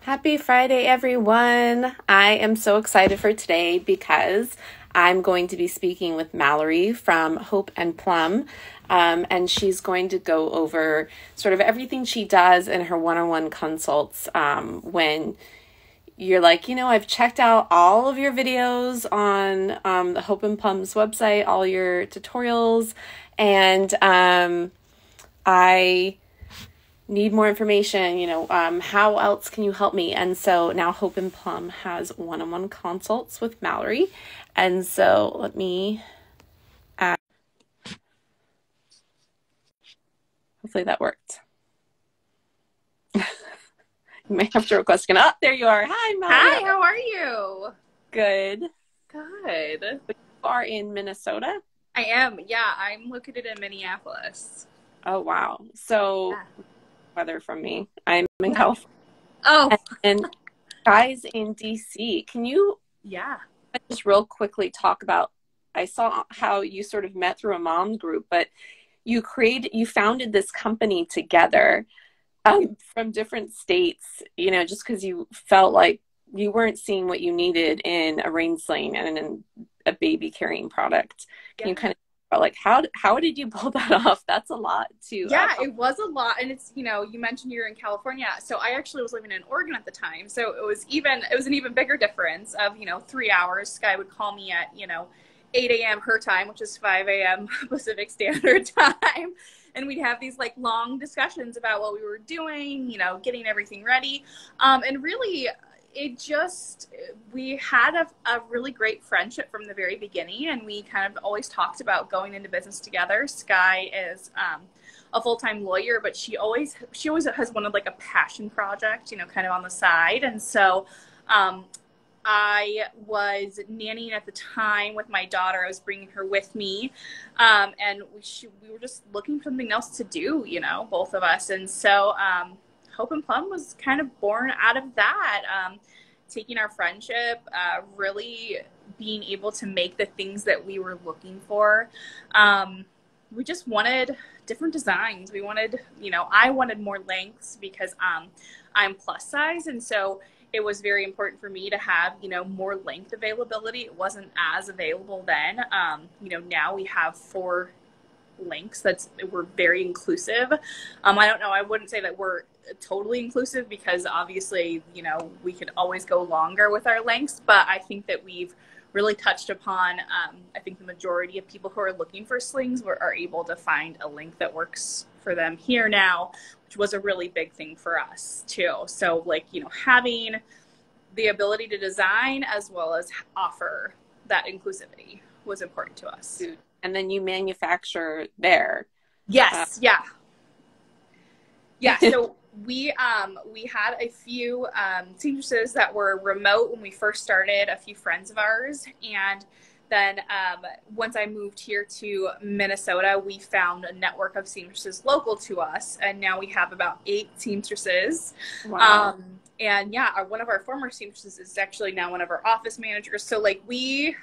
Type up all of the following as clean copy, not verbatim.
Happy Friday, everyone. I am so excited for today because I'm going to be speaking with Mallory from Hope and Plum, and she's going to go over sort of everything she does in her one-on-one consults when you're like, I've checked out all of your videos on the Hope and Plum's website, all your tutorials, and I need more information, how else can you help me? And so now Hope and Plum has one-on-one consults with Mallory. And so let me add, hopefully that worked. You may have to request again. Oh, there you are. Hi, Mallory. Hi, how are you? Good. Good. You are in Minnesota? I am. Yeah, I'm located in Minneapolis. Oh, wow. So weather from me. I'm in California. Oh. And guys in DC, can you just real quickly talk about, I saw how you sort of met through a mom group, but you founded this company together from different states, just because you felt like you weren't seeing what you needed in a rain sling and in a baby carrying product. Can you kind of like how did you pull that off? That's a lot too. It was a lot. And it's, you mentioned you're in California. So I actually was living in Oregon at the time. So it was an even bigger difference of, 3 hours. Sky would call me at, 8 a.m. her time, which is 5 a.m. Pacific Standard Time. And we'd have these like long discussions about what we were doing, getting everything ready. And really, we had a really great friendship from the very beginning, and we kind of always talked about going into business together. Sky is a full-time lawyer, but she always has one of like a passion project, kind of on the side. And so I was nannying at the time with my daughter. I was bringing her with me, and we were just looking for something else to do, both of us. And so Hope and Plum was kind of born out of that, taking our friendship, really being able to make the things that we were looking for. We just wanted different designs. We wanted, I wanted more lengths because I'm plus size. And so it was very important for me to have, more length availability. It wasn't as available then. Now we have 4 lengths we're very inclusive. I don't know, I wouldn't say that we're totally inclusive because obviously, we could always go longer with our lengths, but I think that we've really touched upon, I think the majority of people who are looking for slings are able to find a length that works for them here now, which was a really big thing for us too. So like, having the ability to design as well as offer that inclusivity was important to us. And then you manufacture there. Yes. So we had a few seamstresses that were remote when we first started, a few friends of ours. And then once I moved here to Minnesota, we found a network of seamstresses local to us. And now we have about 8 seamstresses. Wow. And one of our former seamstresses is actually now one of our office managers. So like we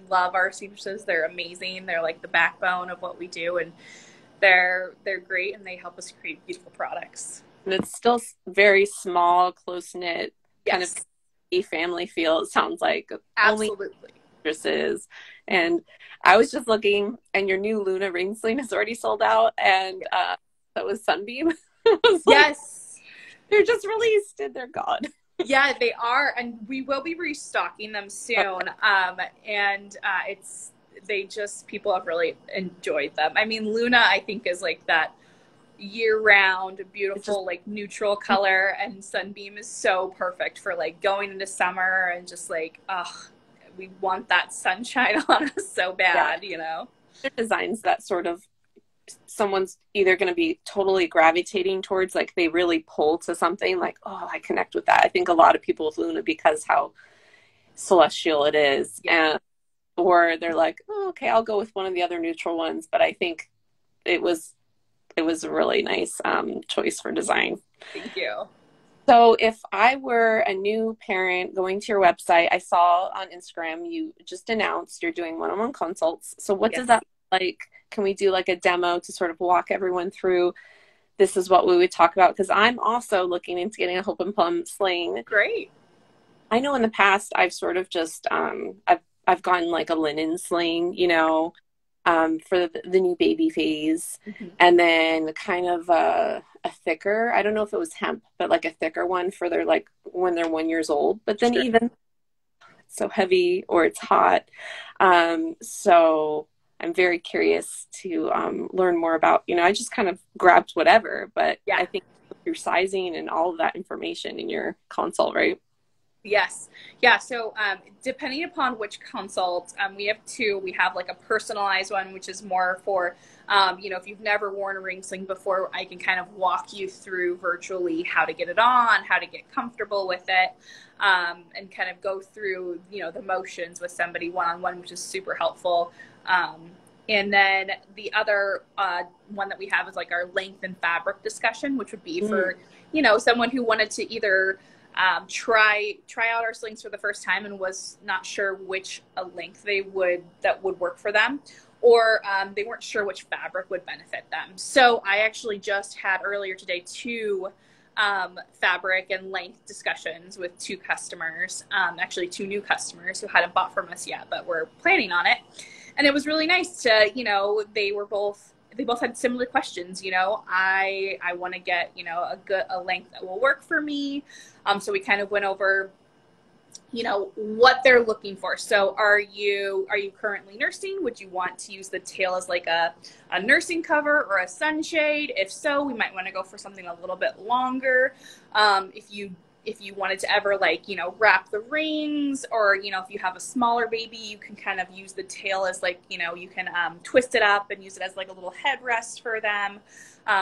love our seamstresses. They're amazing. They're like the backbone of what we do, and they're great, and they help us create beautiful products. And it's still very small, close-knit, kind of a family feel, it sounds like. Absolutely. Seamstresses. And I was just looking, and your new Luna rain sling is already sold out, and that was Sunbeam. Yes. They're just released, and they're gone. Yeah, they are, and we will be restocking them soon. People have really enjoyed them. I mean, Luna, I think, is like that year-round, beautiful, like neutral color, and Sunbeam is so perfect for like going into summer and just like, we want that sunshine on us so bad, They're designs that sort of someone's either going to be totally gravitating towards, like they really pull to something like, oh, I connect with that. I think a lot of people with Luna, because how celestial it is, or they're like, oh, okay, I'll go with one of the other neutral ones. But I think it was a really nice choice for design. Thank you. So if I were a new parent going to your website, I saw on Instagram you just announced you're doing one-on-one consults. So what does that look like? Can we do like a demo to sort of walk everyone through this is what we would talk about, because I'm also looking into getting a Hope and Plum sling. Great. I know in the past I've sort of just I've gotten like a linen sling, you know, for the new baby phase, and then kind of a thicker. I don't know if it was hemp, but like a thicker one for their like when they're 1 year old. But then even it's so heavy or it's hot, so I'm very curious to learn more about. You know, I just kind of grabbed whatever, but I think your sizing and all of that information in your consult, right? Yes. Yeah. So depending upon which consult, we have two. We have like a personalized one, which is more for, you know, if you've never worn a ring sling before, I can kind of walk you through virtually how to get it on, how to get comfortable with it, and kind of go through, you know, the motions with somebody one-on-one, which is super helpful. And then the other one that we have is like our length and fabric discussion, which would be for, you know, someone who wanted to either try out our slings for the first time and was not sure which length that would work for them, or they weren't sure which fabric would benefit them. So I actually just had earlier today two fabric and length discussions with two customers, actually two new customers who hadn't bought from us yet, but were planning on it. And it was really nice to, you know, they both had similar questions. You know, I want to get, you know, a length that will work for me. So we kind of went over, you know, what they're looking for. So are you currently nursing? Would you want to use the tail as like a nursing cover or a sunshade? If so, we might want to go for something a little bit longer. If you wanted to ever, like, you know, wrap the rings, or, you know, if you have a smaller baby, you can kind of use the tail as like, you know, you can twist it up and use it as like a little headrest for them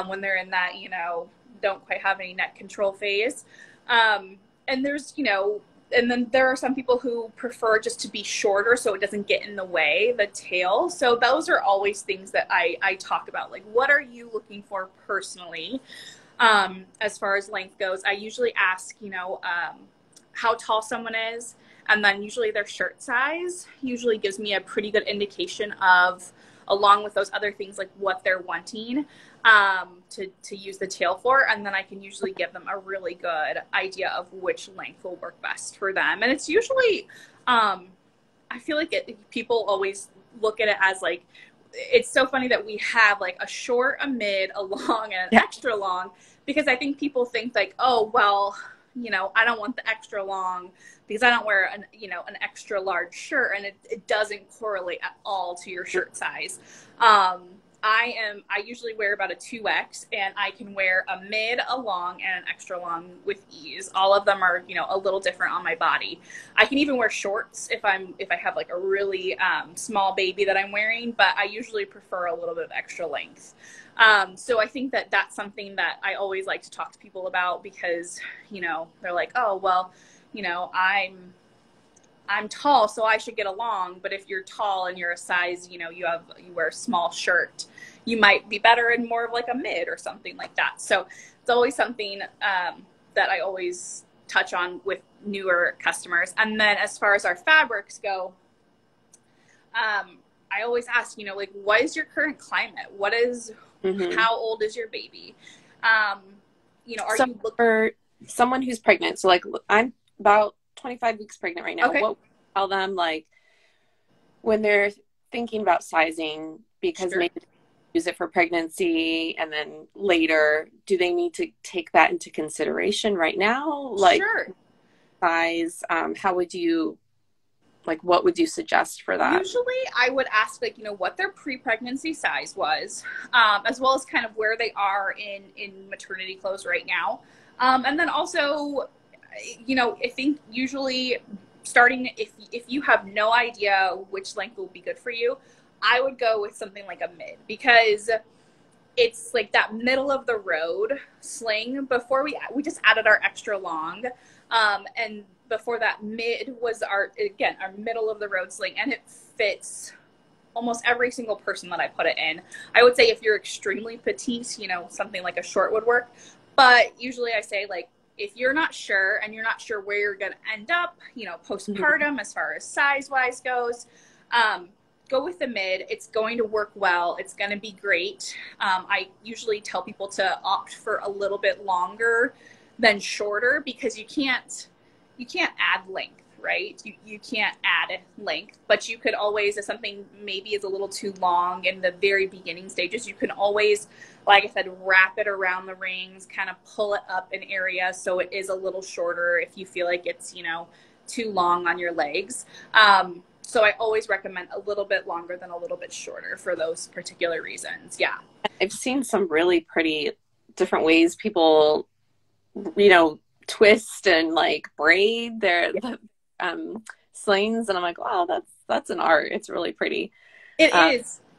when they're in that, you know, don't quite have any neck control phase. And there's, you know, and then there are some people who prefer just to be shorter so it doesn't get in the way, the tail. So those are always things that I talk about. Like, what are you looking for personally? As far as length goes, I usually ask, you know, how tall someone is, and then usually their shirt size usually gives me a pretty good indication of, along with those other things, like what they're wanting to use the tail for, and then I can usually give them a really good idea of which length will work best for them. And it's usually, I feel like people always look at it as like, it's so funny that we have like a short, a mid, a long, and an extra long, because I think people think like, oh, well, you know, I don't want the extra long because I don't wear an extra large shirt, and it doesn't correlate at all to your shirt size. I usually wear about a 2X, and I can wear a mid, a long, and an extra long with ease. All of them are, you know, a little different on my body. I can even wear shorts if I have like a really small baby that I'm wearing, but I usually prefer a little bit of extra length. So I think that that's something that I always like to talk to people about, because, you know, they're like, oh, well, you know, I'm tall, so I should get a long. But if you're tall and you're a size, you know, you wear a small shirt, you might be better in more of like a mid or something like that. So it's always something that I always touch on with newer customers. And then as far as our fabrics go, I always ask, you know, like, what is your current climate? What is, how old is your baby? You know, are you looking for someone who's pregnant? So like, I'm about 25 weeks pregnant right now. Okay. What would you tell them, like, when they're thinking about sizing, because maybe they use it for pregnancy and then later, do they need to take that into consideration right now? Like, size, how would you, like, what would you suggest for that? Usually I would ask, like, you know, what their pre-pregnancy size was, as well as kind of where they are in maternity clothes right now. And then also, you know, I think usually starting, if you have no idea which length will be good for you, I would go with something like a mid, because it's like that middle of the road sling. Before we just added our extra long, and before that, mid was our middle of the road sling, and it fits almost every single person that I put it in. I would say if you're extremely petite, you know, something like a short would work. But usually I say, like, if you're not sure and you're not sure where you're going to end up, you know, postpartum, as far as size wise goes, go with the mid. It's going to work well. It's going to be great. I usually tell people to opt for a little bit longer than shorter, because you can't add length, right? You can't add length, but you could always, if something maybe is a little too long in the very beginning stages, you can always, like I said, wrap it around the rings, kind of pull it up an area so it is a little shorter if you feel like it's, you know, too long on your legs. So I always recommend a little bit longer than a little bit shorter for those particular reasons. Yeah. I've seen some really pretty different ways people, you know, twist and like braid their slings, and I'm like, wow, that's an art. It's really pretty. It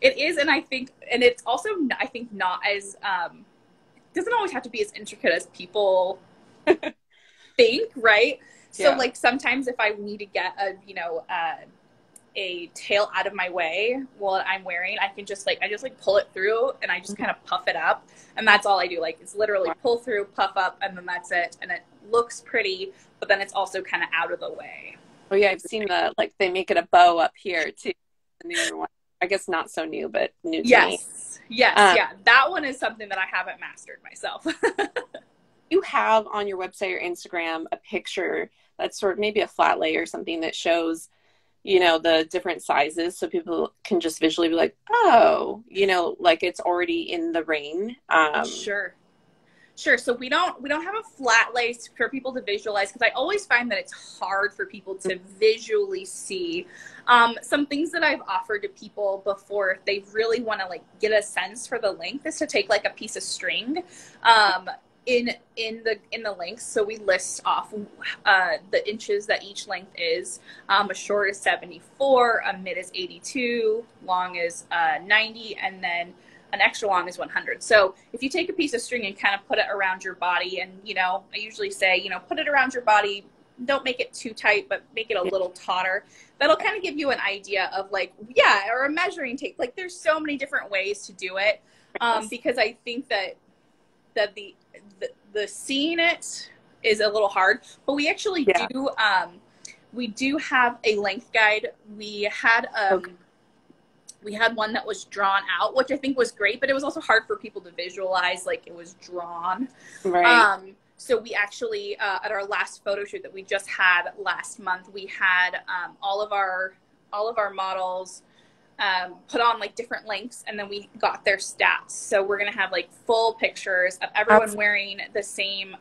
is, and I think, and it's also, I think, not as doesn't always have to be as intricate as people think, right? So like sometimes if I need to get a, you know, a tail out of my way while I'm wearing, I just pull it through and I just kind of puff it up, and that's all I do. Like, it's literally pull through, puff up, and then that's it, and it looks pretty, but then it's also kind of out of the way. Oh yeah, I've seen the, like, they make it a bow up here too. The newer one, I guess not so new, but new to me. Yes, yeah, that one is something that I haven't mastered myself. You have on your website or Instagram a picture that's sort of maybe a flat lay or something that shows, you know, the different sizes, so people can just visually be like, oh, you know, like it's already in the ring. Sure. So we don't have a flat lace for people to visualize, because I always find that it's hard for people to visually see. Some things that I've offered to people before, if they really want to like get a sense for the length, is to take like a piece of string in the length. So we list off the inches that each length is. A short is 74, a mid is 82, long is 90, and then an extra long is 100. So if you take a piece of string and kind of put it around your body, and, you know, I usually say, you know, put it around your body, don't make it too tight, but make it a little tauter. That'll kind of give you an idea of like, yeah, or a measuring tape. Like, there's so many different ways to do it, because I think that the seeing it is a little hard, but we actually do. We do have a length guide. We had one that was drawn out, which I think was great, but it was also hard for people to visualize, like it was drawn. Right. So we actually, at our last photo shoot that we just had last month, we had all of our models put on like different lengths, and then we got their stats. So we're gonna have like full pictures of everyone wearing the same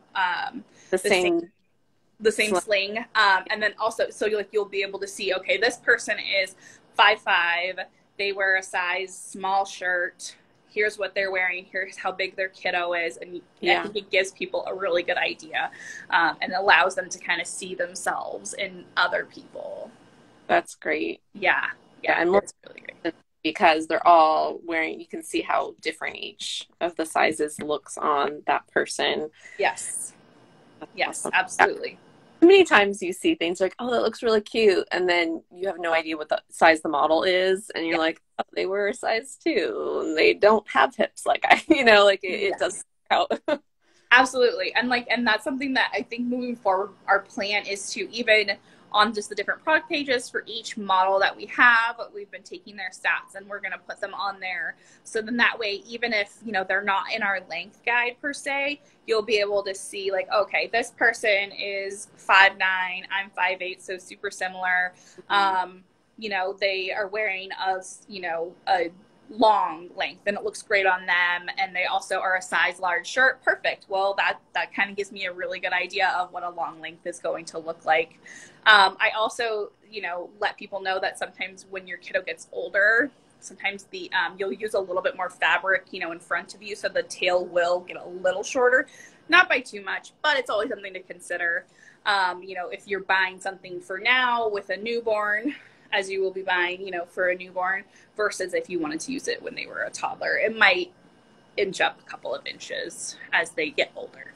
sling, and then also, so you'll be able to see, okay, this person is 5'5", they wear a size small shirt, here's what they're wearing, here's how big their kiddo is, and I think it gives people a really good idea, and allows them to kind of see themselves in other people. That's great. Yeah, and it's really great because they're all wearing, you can see how different each of the sizes looks on that person. Yes, absolutely. How many times you see things like, oh, that looks really cute, and then you have no idea what the size the model is, and you're like, oh, they were a size 2, and they don't have hips like I, you know, like it does out. Absolutely. And that's something that I think moving forward, our plan is to, even on just the different product pages for each model that we have, we've been taking their stats and we're going to put them on there. So then that way, even if, you know, they're not in our length guide per se, you'll be able to see like, okay, this person is 5'9", I'm 5'8", so super similar. You know, they are wearing a long length and it looks great on them, and they also are a size large shirt. Perfect. Well, that kind of gives me a really good idea of what a long length is going to look like. I also, you know, let people know that sometimes when your kiddo gets older, sometimes you'll use a little bit more fabric, you know, in front of you, so the tail will get a little shorter, not by too much, but it's always something to consider. You know, if you're buying something for now with a newborn, as you will be buying, you know, for a newborn, versus if you wanted to use it when they were a toddler, it might inch up a couple of inches as they get older.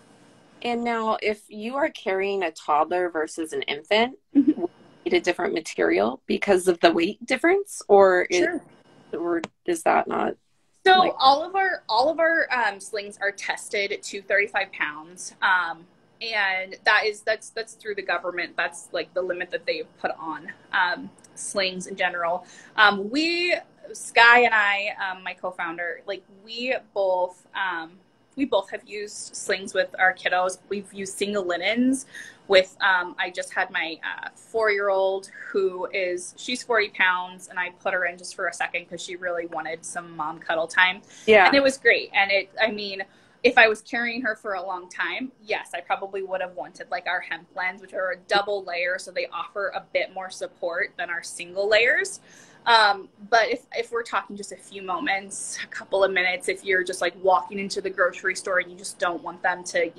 And now, if you are carrying a toddler versus an infant, will you need a different material because of the weight difference, or is that not? So like, all of our slings are tested to 35 pounds. And that's through the government. That's like the limit that they've put on. slings in general. Sky and I, my co-founder, like we both have used slings with our kiddos. We've used single linens with, I just had my 4-year-old she's 40 pounds, and I put her in just for a second because she really wanted some mom cuddle time. Yeah. And it was great. And if I was carrying her for a long time, yes, I probably would have wanted like our hemp blends, which are a double layer. So they offer a bit more support than our single layers. But if we're talking just a few moments, a couple of minutes, if you're just like walking into the grocery store and you just don't want them to,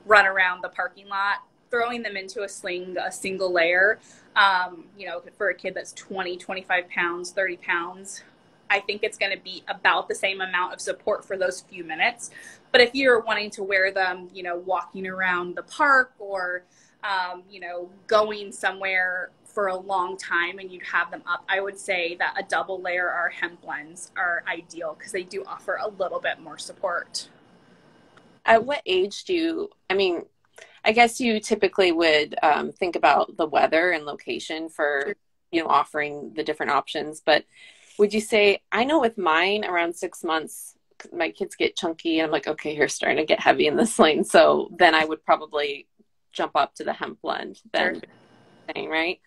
run around the parking lot, throwing them into a sling, a single layer, for a kid that's 20, 25 pounds, 30 pounds, I think it's going to be about the same amount of support for those few minutes. But if you're wanting to wear them, walking around the park or, going somewhere for a long time and you'd have them up, I would say that a double layer or hemp blends are ideal because they do offer a little bit more support. At what age I guess you typically would think about the weather and location for, offering the different options. But would you say, I know with mine around 6 months, my kids get chunky and I'm like, okay, you're starting to get heavy in the sling. So then I would probably jump up to the hemp blend then, sure. Right?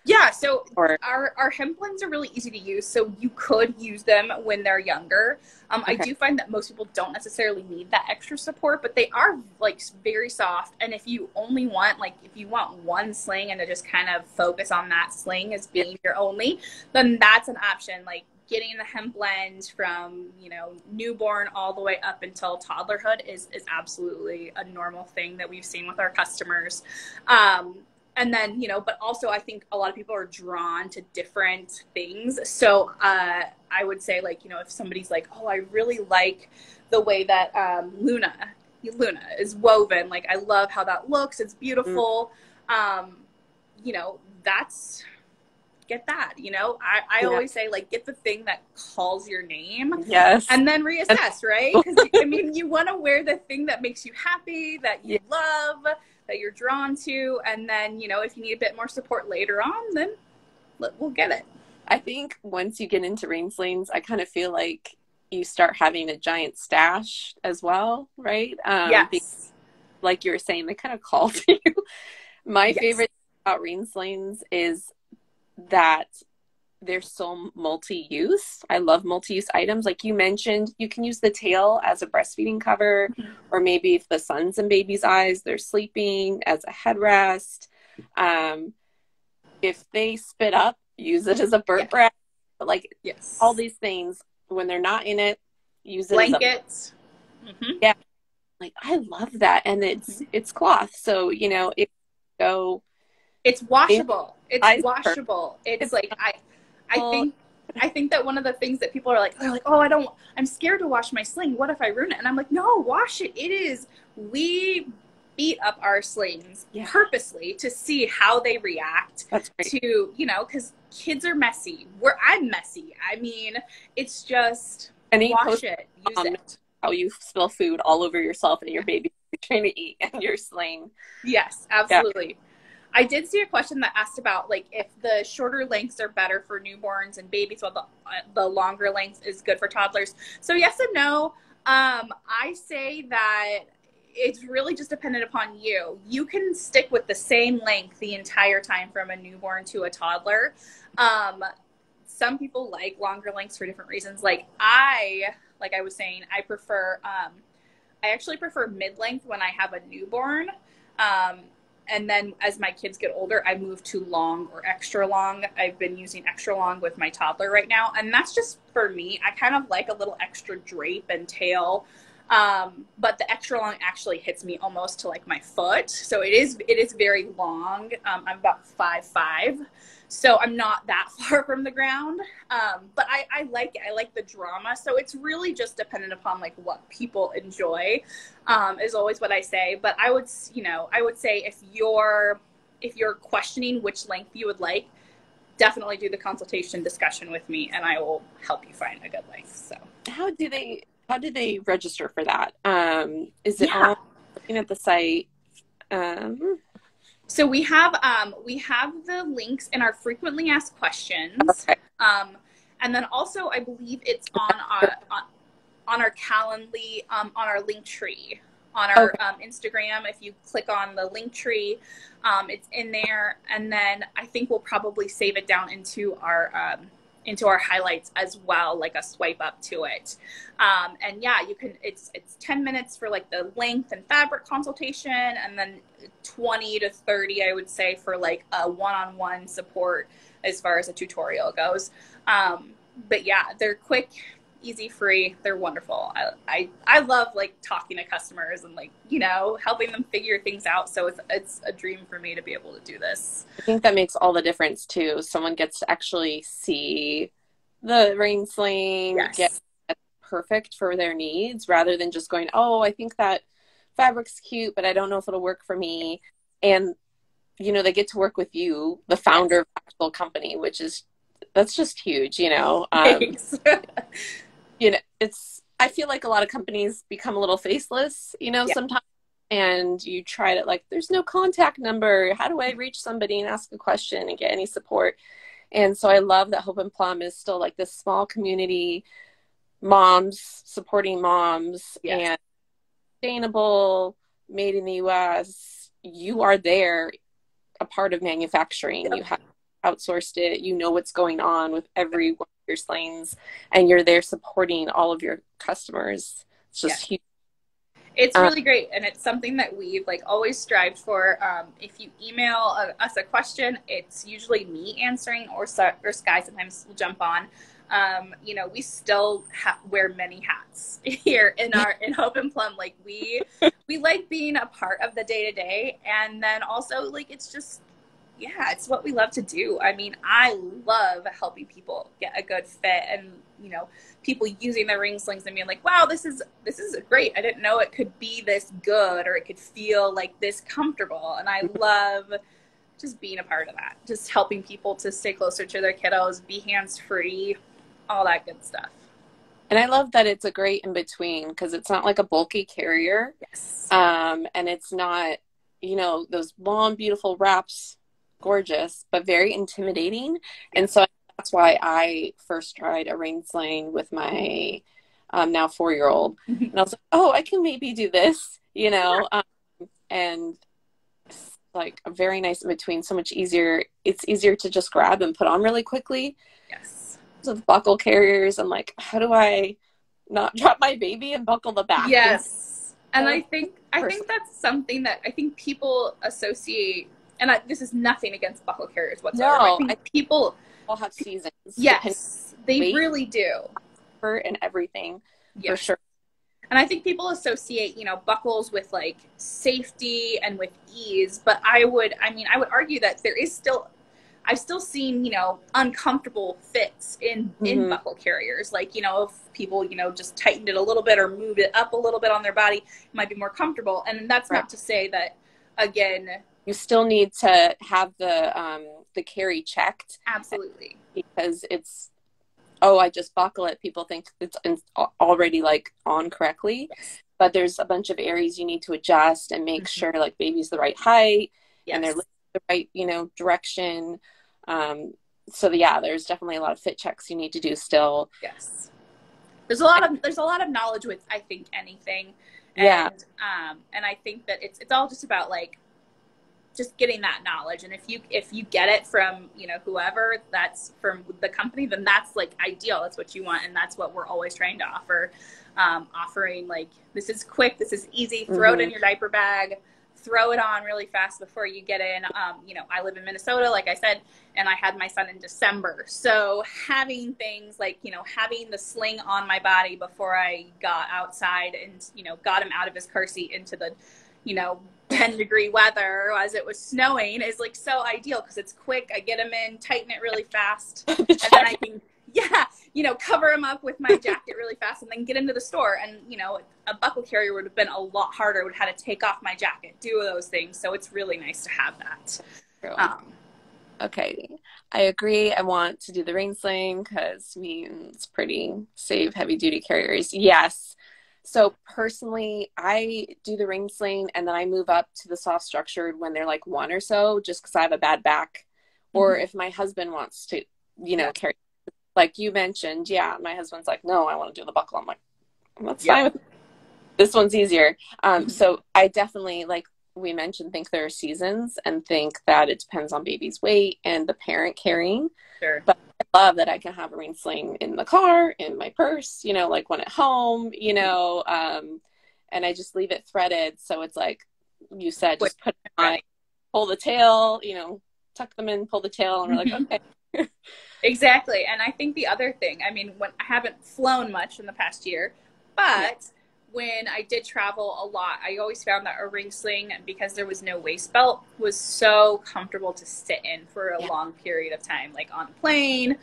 Yeah, so our hemp blends are really easy to use, so you could use them when they're younger. Okay. I do find that most people don't necessarily need that extra support, but they are like very soft. And if you only want, if you want one sling and to just kind of focus on that sling as being your only, then that's an option. Like getting the hemp blend from, newborn all the way up until toddlerhood is absolutely a normal thing that we've seen with our customers. And then, but also I think a lot of people are drawn to different things. So I would say if somebody's like, oh, I really like the way that Luna is woven. Like, I love how that looks. It's beautiful. Get that, I always say get the thing that calls your name. Yes. And then reassess, right? Because you want to wear the thing that makes you happy, that you love, that you're drawn to. And then, if you need a bit more support later on, then we'll get it. I think once you get into rain slings, I kind of feel like you start having a giant stash as well, right? Yes. Like you were saying, they kind of call to you. My favorite thing about rain slings is that they're so multi-use. I love multi-use items. Like you mentioned, you can use the tail as a breastfeeding cover, or maybe if the sun's in baby's eyes, they're sleeping, as a headrest. If they spit up, use it as a burp rag. All these things, when they're not in it, use it blankets. Yeah. I love that. And it's cloth. So, it's washable. It's washable. It's I think that one of the things that people are like, oh, I'm scared to wash my sling. What if I ruin it? And I'm like, no, wash it. We beat up our slings purposely to see how they react to, because kids are messy. I'm messy. It's just wash it, use it. How you spill food all over yourself and your baby trying to eat and your sling. Yes, absolutely. Yeah. I did see a question that asked about if the shorter lengths are better for newborns and babies, while the longer length is good for toddlers. So yes and no. I say that it's really just dependent upon you. You can stick with the same length the entire time from a newborn to a toddler. Some people like longer lengths for different reasons. Like I was saying, I actually prefer mid-length when I have a newborn. And then as my kids get older, I move to long or extra long. I've been using extra long with my toddler right now. And that's just for me. I kind of like a little extra drape and tail. But the extra long actually hits me almost to my foot. So it is very long. I'm about 5'5". So I'm not that far from the ground. But I like it. I like the drama. So it's really just dependent upon what people enjoy, is always what I say. But I would say if you're questioning which length you would like, definitely do the consultation discussion with me and I will help you find a good length. So how do they register for that? Is it on looking at the site? So we have the links in our frequently asked questions. Okay. And then also I believe it's on our Calendly, on our link tree, on our Instagram. If you click on the link tree, it's in there. And then I think we'll probably save it down into our highlights as well, like a swipe up to it. And yeah, you can, it's 10 minutes for like the length and fabric consultation, and then 20 to 30, I would say, for like a one-on-one support as far as a tutorial goes. But yeah, they're quick, easy, free. They're wonderful. I love like talking to customers and like, you know, helping them figure things out. So it's a dream for me to be able to do this. I think that makes all the difference too. Someone gets to actually see the rain sling, Yes. get perfect for their needs, rather than just going, oh, I think that fabric's cute, but I don't know if it'll work for me. And, you know, they get to work with you, the founder of the actual company, that's just huge, you know. Thanks. You know, I feel like a lot of companies become a little faceless, you know, sometimes, and you try to, like, there's no contact number. How do I reach somebody and ask a question and get any support? And so I love that Hope and Plum is still like this small community, moms supporting moms, and sustainable, made in the US. You are there, a part of manufacturing. You have outsourced it. You know what's going on with every one of your slings, and you're there supporting all of your customers. It's just huge. It's really great, and it's something that we've like always strived for. If you email us a question, it's usually me answering, or Sky sometimes will jump on. You know, we still wear many hats here in Hope and Plum. Like we like being a part of the day to day, and then also like it's just, yeah, it's what we love to do. I mean, I love helping people get a good fit, and you know, people using their ring slings and being like, wow, this is great. I didn't know it could be this good, or it could feel like this comfortable. And I love just being a part of that, just helping people to stay closer to their kiddos, be hands-free, all that good stuff. And I love that it's a great in between, because it's not like a bulky carrier. Yes. And it's not, you know, those long, beautiful wraps, gorgeous, but very intimidating. And so that's why I first tried a rain sling with my now 4-year-old. And I was like, oh, I can maybe do this, you know, and it's like a very nice in between, so much easier. It's easier to just grab and put on really quickly. Yes. So with buckle carriers, I'm like, how do I not drop my baby and buckle the back? Yes. And I think that's something that I think people associate, and this is nothing against buckle carriers whatsoever. No, I think people all have seasons. Yes, they really do. And everything, for sure. And I think people associate, you know, buckles with like safety and with ease, but I would argue that I've still seen, you know, uncomfortable fits in buckle carriers. Like, you know, if people, you know, just tightened it a little bit or moved it up a little bit on their body, it might be more comfortable. And that's not to say that, again, you still need to have the carry checked. Absolutely. Because it's, oh, I just buckle it. People think it's already like on correctly. Yes. But there's a bunch of areas you need to adjust and make sure like baby's the right height and they're the right, you know, direction. So yeah, there's definitely a lot of fit checks you need to do still. Yes. There's a lot of knowledge with, I think, anything. And, and I think that it's all just about like, just getting that knowledge. And if you get it from, you know, whoever that's from the company, then that's like ideal. That's what you want. And that's what we're always trying to offer. Offering like, this is quick, this is easy, throw it in your diaper bag, throw it on really fast before you get in. You know, I live in Minnesota, like I said, and I had my son in December. So having things like, you know, having the sling on my body before I got outside and, you know, got him out of his car seat into the, you know, 10-degree weather as it was snowing is like so ideal, because it's quick. I get him in, tighten it really fast, and then I can, you know, cover him up with my jacket really fast and then get into the store. And, you know, a buckle carrier would have been a lot harder. I would have had to take off my jacket, do those things. So it's really nice to have that. Okay, I agree. I want to do the rain sling because it's pretty safe, heavy duty carriers. Yes, So personally, I do the ring sling and then I move up to the soft structured when they're like one or so, just because I have a bad back. Or if my husband wants to, carry, like you mentioned, yeah, my husband's like, no, I want to do the buckle. I'm like, that's fine with me. This one's easier. So I definitely, like we mentioned, think there are seasons and think that it depends on baby's weight and the parent carrying. Sure. But I love that I can have a ring sling in the car, in my purse, like when at home, and I just leave it threaded. So it's like you said, just put it on, pull the tail, tuck them in, pull the tail, and we're like, okay. Exactly. And I think the other thing, I mean, when I haven't flown much in the past year, but when I did travel a lot, I always found that a ring sling, because there was no waist belt, was so comfortable to sit in for a long period of time, like on a plane,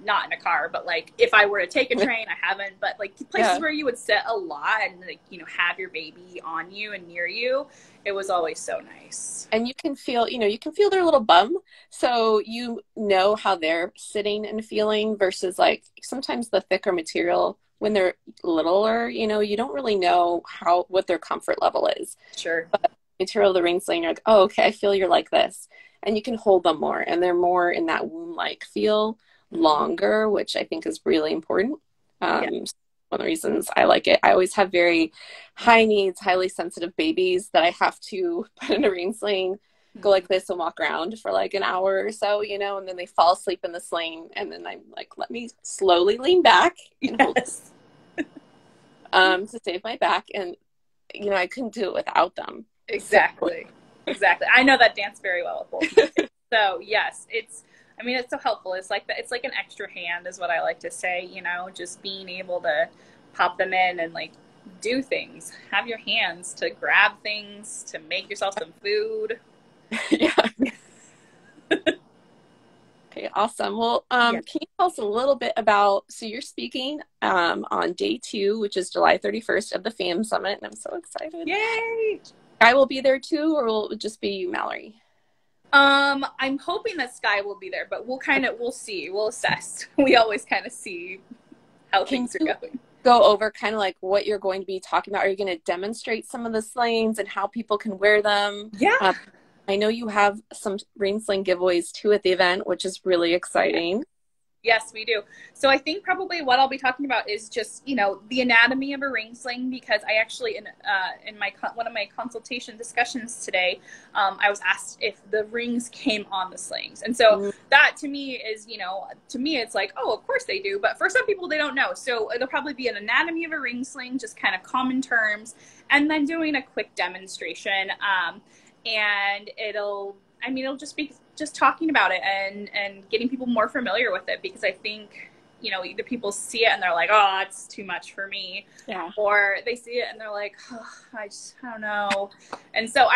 not in a car, but like if I were to take a train, I haven't, but like places where you would sit a lot and like, have your baby on you and near you, it was always so nice. And you can feel their little bum. So how they're sitting and feeling versus like sometimes the thicker material when they're littler, you don't really know what their comfort level is. Sure. But material of the ring sling, you're like, oh, okay, I feel you're like this. And you can hold them more and they're more in that womb-like feel longer, which I think is really important. One of the reasons I like it. I always have very high needs, highly sensitive babies that I have to put in a ring sling, go like this and walk around for like an hour or so, and then they fall asleep in the sling. And then I'm like, let me slowly lean back and hold this, to save my back. And, I couldn't do it without them. Exactly. Exactly. I know that dance very well with both. So yes, it's so helpful. It's like it's like an extra hand is what I like to say, just being able to pop them in and like do things, have your hands to grab things, to make yourself some food. Yeah. Okay, awesome. Well, can you tell us a little bit about, so you're speaking on day 2, which is July 31st of the FamSummit, and I'm so excited. Yay! I will be there too, or will it just be you, Mallory? I'm hoping that Sky will be there, but we'll see. We'll assess. We always kind of see how things are going. Go over kind of like what you're going to be talking about. Are you going to demonstrate some of the slings and how people can wear them? Yeah. I know you have some ring sling giveaways too at the event, which is really exciting. Yes, we do. So I think probably what I'll be talking about is just, the anatomy of a ring sling, because I actually, in one of my consultation discussions today, I was asked if the rings came on the slings. And so that to me is, it's like, oh, of course they do. But for some people, they don't know. So it'll probably be an anatomy of a ring sling, just kind of common terms, and then doing a quick demonstration. And it'll just be just talking about it and getting people more familiar with it, because I think, either people see it and they're like, oh, it's too much for me. Yeah. Or they see it and they're like, oh, I don't know. And so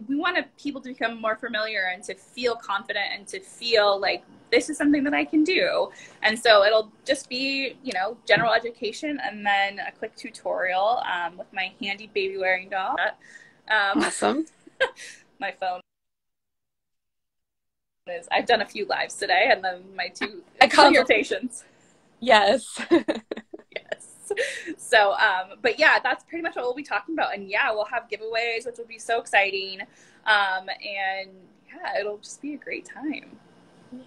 we want people to become more familiar and to feel confident and to feel like this is something that I can do. And so it'll just be, general education and then a quick tutorial with my handy baby wearing doll. Awesome. My phone. I've done a few lives today, and then my 2 consultations. Yes. Yes. So, but yeah, that's pretty much what we'll be talking about. And yeah, we'll have giveaways, which will be so exciting. And yeah, it'll just be a great time. Yeah,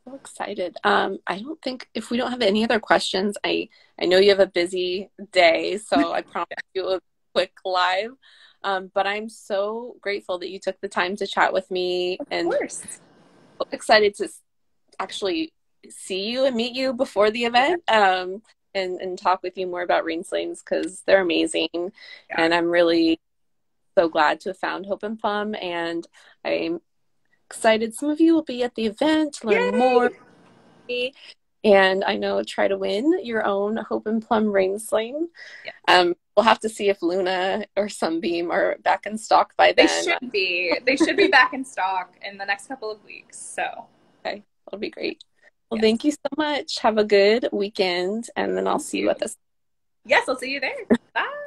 so excited. I don't think, if we don't have any other questions, I know you have a busy day, so I promise you a quick live. But I'm so grateful that you took the time to chat with me. Of course. Excited to actually see you and meet you before the event, and talk with you more about ring slings, because they're amazing. And I'm really so glad to have found Hope and Plum, and I'm excited some of you will be at the event, learn more, and I know try to win your own Hope and Plum ring sling. We'll have to see if Luna or Sunbeam are back in stock by then. They should be back in stock in the next couple of weeks. So okay, that'll be great. Well, thank you so much. Have a good weekend, and then I'll see you at this. Yes, I'll see you there. Bye.